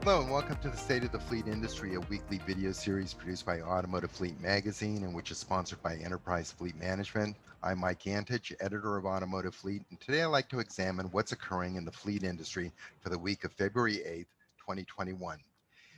Hello and welcome to the State of the Fleet Industry, a weekly video series produced by Automotive Fleet magazine and which is sponsored by Enterprise Fleet Management. I'm Mike Antich, editor of Automotive Fleet, and today I'd like to examine what's occurring in the fleet industry for the week of February 8th, 2021.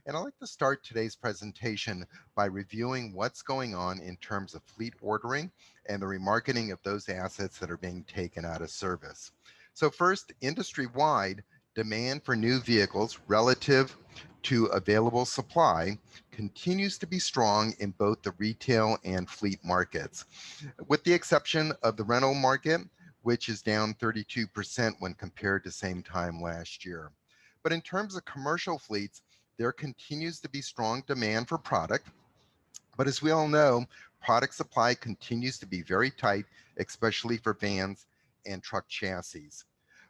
And I'd like to start today's presentation by reviewing what's going on in terms of fleet ordering and the remarketing of those assets that are being taken out of service. So first, industry-wide, demand for new vehicles relative to available supply continues to be strong in both the retail and fleet markets, with the exception of the rental market, which is down 32% when compared to same time last year. But in terms of commercial fleets, there continues to be strong demand for product, but as we all know, product supply continues to be very tight, especially for vans and truck chassis.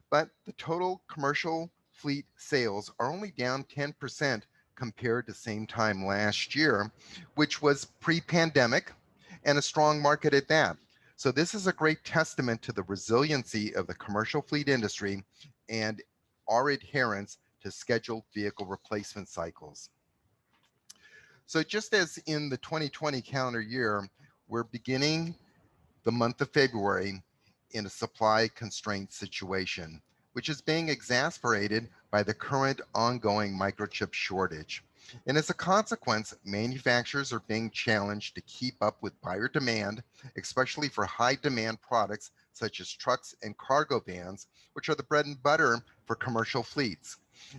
But the total commercial fleet sales are only down 10% compared to same time last year, which was pre-pandemic and a strong market at that. So this is a great testament to the resiliency of the commercial fleet industry and our adherence to scheduled vehicle replacement cycles. So just as in the 2020 calendar year, we're beginning the month of February in a supply constraint situation, which is being exacerbated by the current ongoing microchip shortage. And as a consequence, manufacturers are being challenged to keep up with buyer demand, especially for high demand products such as trucks and cargo vans, which are the bread and butter for commercial fleets.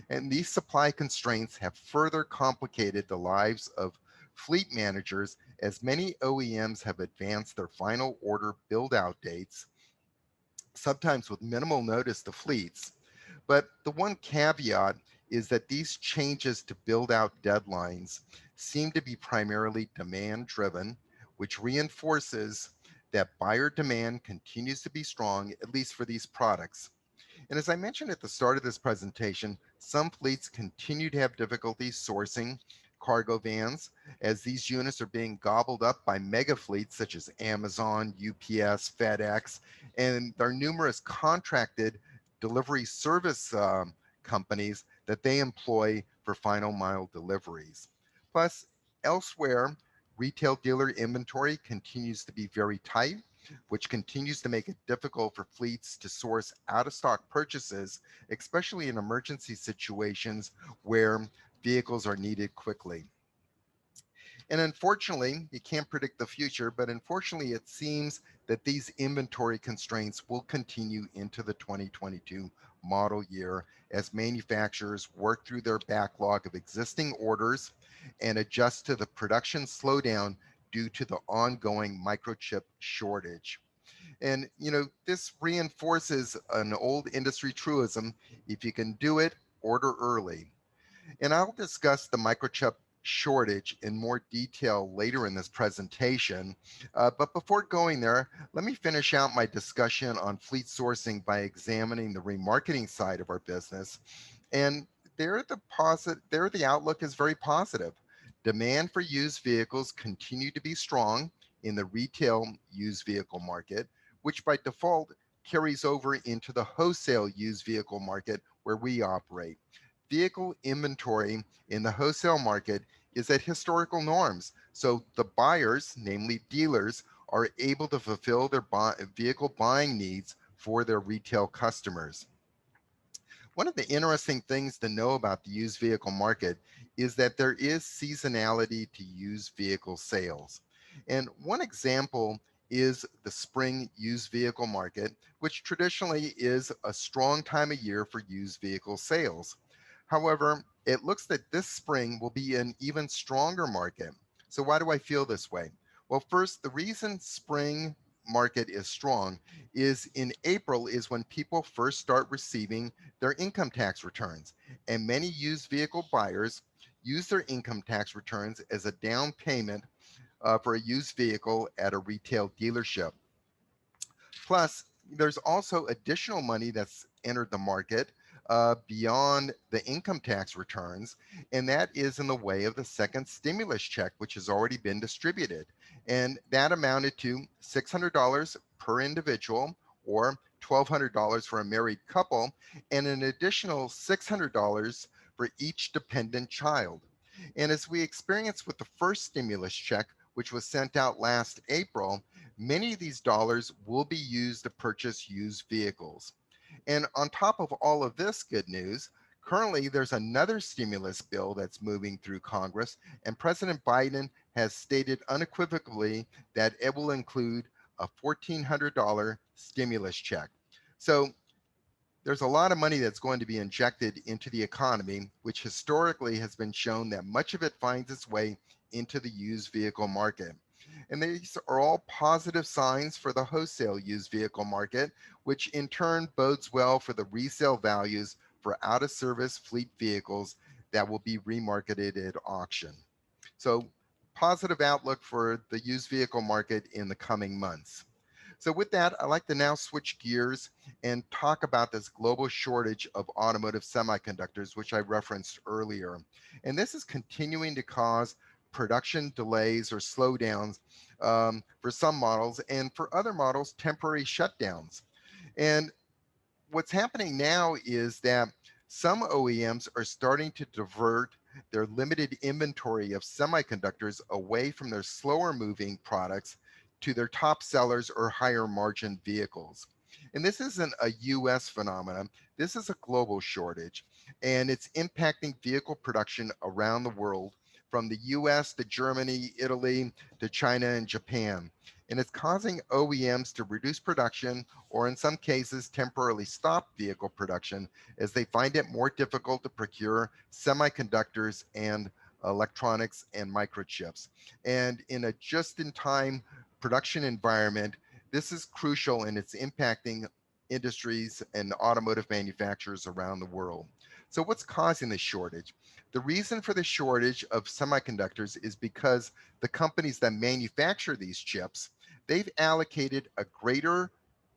And these supply constraints have further complicated the lives of fleet managers as many OEMs have advanced their final order build out dates, sometimes with minimal notice to fleets. But the one caveat is that these changes to build out deadlines seem to be primarily demand driven, which reinforces that buyer demand continues to be strong, at least for these products. And as I mentioned at the start of this presentation, some fleets continue to have difficulty sourcing cargo vans as these units are being gobbled up by mega fleets such as Amazon, UPS, FedEx, and there are numerous contracted delivery service companies that they employ for final mile deliveries. Plus, elsewhere, retail dealer inventory continues to be very tight, which continues to make it difficult for fleets to source out of stock purchases, especially in emergency situations where vehicles are needed quickly. And unfortunately, you can't predict the future, but unfortunately, it seems that these inventory constraints will continue into the 2022 model year as manufacturers work through their backlog of existing orders and adjust to the production slowdown due to the ongoing microchip shortage. And this reinforces an old industry truism: if you can do it, order early. And I'll discuss the microchip shortage in more detail later in this presentation. But before going there, let me finish out my discussion on fleet sourcing by examining the remarketing side of our business. And there the outlook is very positive. Demand for used vehicles continue to be strong in the retail used vehicle market, which by default carries over into the wholesale used vehicle market where we operate. Vehicle inventory in the wholesale market is at historical norms. So the buyers, namely dealers, are able to fulfill their vehicle buying needs for their retail customers. One of the interesting things to know about the used vehicle market is that there is seasonality to used vehicle sales. And one example is the spring used vehicle market, which traditionally is a strong time of year for used vehicle sales. However, it looks that this spring will be an even stronger market. So why do I feel this way? Well, first, the reason spring market is strong is in April is when people first start receiving their income tax returns. And many used vehicle buyers use their income tax returns as a down payment for a used vehicle at a retail dealership. Plus, there's also additional money that's entered the market beyond the income tax returns, and that is in the way of the second stimulus check, which has already been distributed. And that amounted to $600 per individual or $1,200 for a married couple, and an additional $600 for each dependent child. And as we experienced with the first stimulus check, which was sent out last April, many of these dollars will be used to purchase used vehicles. And on top of all of this good news, currently there's another stimulus bill that's moving through Congress, and President Biden has stated unequivocally that it will include a $1,400 stimulus check. So there's a lot of money that's going to be injected into the economy, which historically has been shown that much of it finds its way into the used vehicle market. And these are all positive signs for the wholesale used vehicle market, which in turn bodes well for the resale values for out of service fleet vehicles that will be remarketed at auction. So, positive outlook for the used vehicle market in the coming months. So, with that, I'd like to now switch gears and talk about this global shortage of automotive semiconductors, which I referenced earlier. And this is continuing to cause production delays or slowdowns for some models, and for other models, temporary shutdowns. And what's happening now is that some OEMs are starting to divert their limited inventory of semiconductors away from their slower moving products to their top sellers or higher margin vehicles. And this isn't a US phenomenon, this is a global shortage, and it's impacting vehicle production around the world from the US to Germany, Italy to China and Japan. And it's causing OEMs to reduce production or in some cases temporarily stop vehicle production as they find it more difficult to procure semiconductors and electronics and microchips. And in a just in time production environment, this is crucial and it's impacting industries and automotive manufacturers around the world. So, what's causing the shortage? The reason for the shortage of semiconductors is because the companies that manufacture these chips, they've allocated a greater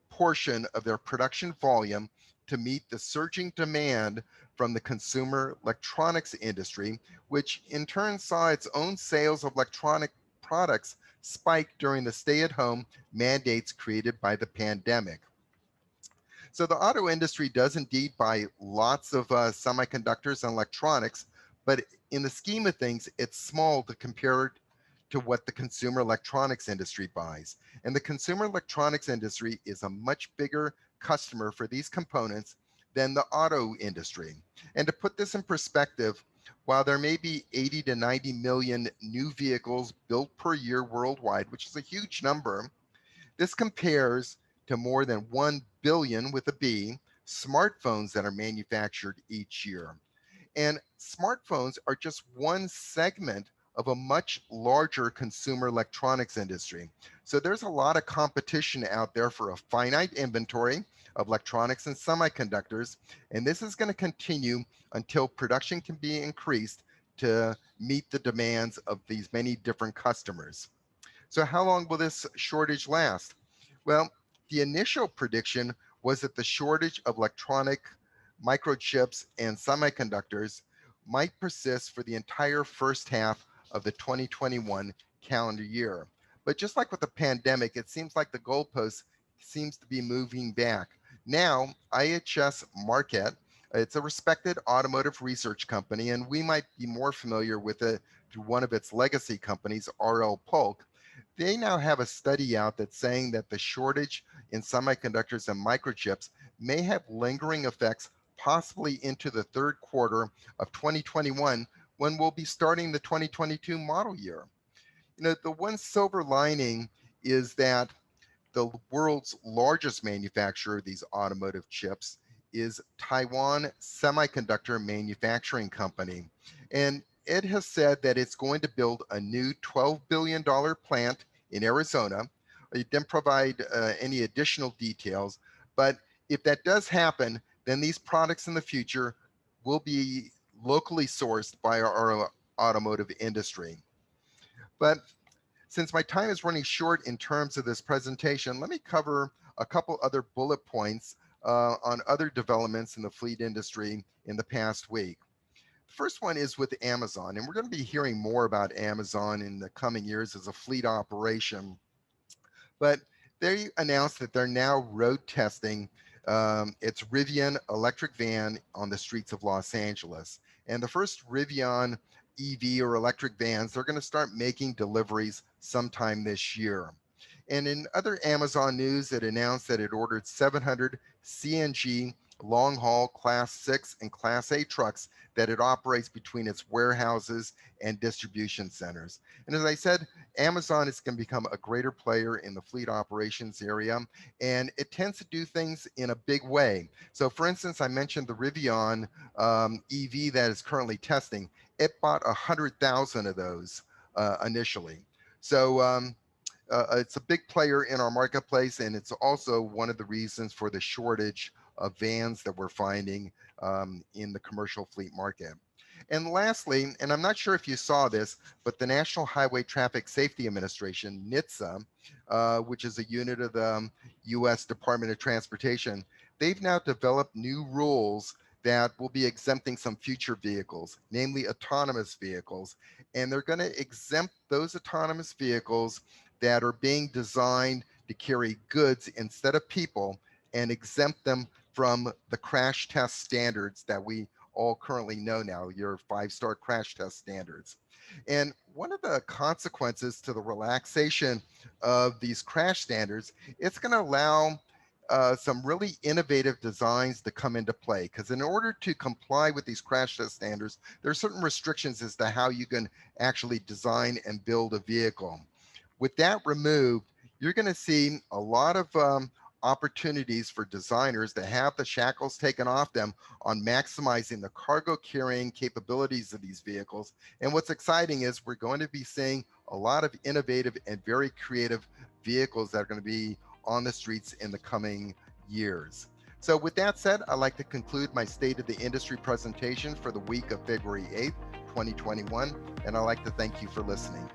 portion of their production volume to meet the surging demand from the consumer electronics industry, which in turn saw its own sales of electronic products spike during the stay at home mandates created by the pandemic. So the auto industry does indeed buy lots of semiconductors and electronics, but in the scheme of things, it's small to compare to what the consumer electronics industry buys. And the consumer electronics industry is a much bigger customer for these components than the auto industry. And to put this in perspective, while there may be 80 to 90 million new vehicles built per year worldwide, which is a huge number, this compares to more than 1 billion with a B smartphones that are manufactured each year. And smartphones are just one segment of a much larger consumer electronics industry. So there's a lot of competition out there for a finite inventory of electronics and semiconductors. And this is going to continue until production can be increased to meet the demands of these many different customers. So, how long will this shortage last? Well, the initial prediction was that the shortage of electronic microchips and semiconductors might persist for the entire first half of the 2021 calendar year. But just like with the pandemic, it seems like the goalpost seems to be moving back. Now, IHS Markit, it's a respected automotive research company, and we might be more familiar with it through one of its legacy companies, RL Polk. They now have a study out that's saying that the shortage in semiconductors and microchips may have lingering effects possibly into the third quarter of 2021 when we'll be starting the 2022 model year. The one silver lining is that the world's largest manufacturer of these automotive chips is Taiwan Semiconductor Manufacturing Company. And it has said that it's going to build a new $12 billion plant in Arizona. It didn't provide any additional details, but if that does happen, then these products in the future will be locally sourced by our automotive industry. But since my time is running short in terms of this presentation, let me cover a couple other bullet points on other developments in the fleet industry in the past week. The first one is with Amazon, and we're going to be hearing more about Amazon in the coming years as a fleet operation. But they announced that they're now road testing It's Rivian electric van on the streets of Los Angeles. And the first Rivian EV or electric vans, they're going to start making deliveries sometime this year. And in other Amazon news, it announced that it ordered 700 CNG long haul Class 6 and Class 8 trucks that it operates between its warehouses and distribution centers. And as I said, Amazon is going to become a greater player in the fleet operations area, and it tends to do things in a big way. So, for instance, I mentioned the Rivian EV that is currently testing. It bought 100,000 of those initially. So, it's a big player in our marketplace, and it's also one of the reasons for the shortage of vans that we're finding in the commercial fleet market. And lastly, and I'm not sure if you saw this, but the National Highway Traffic Safety Administration, NHTSA, which is a unit of the U.S. Department of Transportation, they've now developed new rules that will be exempting some future vehicles, namely autonomous vehicles. And they're going to exempt those autonomous vehicles that are being designed to carry goods instead of people, and exempt them from the crash test standards that we all currently know now, your 5-star crash test standards. And one of the consequences to the relaxation of these crash standards, it's going to allow some really innovative designs to come into play. Because in order to comply with these crash test standards, there are certain restrictions as to how you can actually design and build a vehicle. With that removed, you're going to see a lot of opportunities for designers to have the shackles taken off them on maximizing the cargo carrying capabilities of these vehicles. And what's exciting is we're going to be seeing a lot of innovative and very creative vehicles that are going to be on the streets in the coming years. So with that said, I'd like to conclude my State of the Industry presentation for the week of February 8th, 2021, and I'd like to thank you for listening.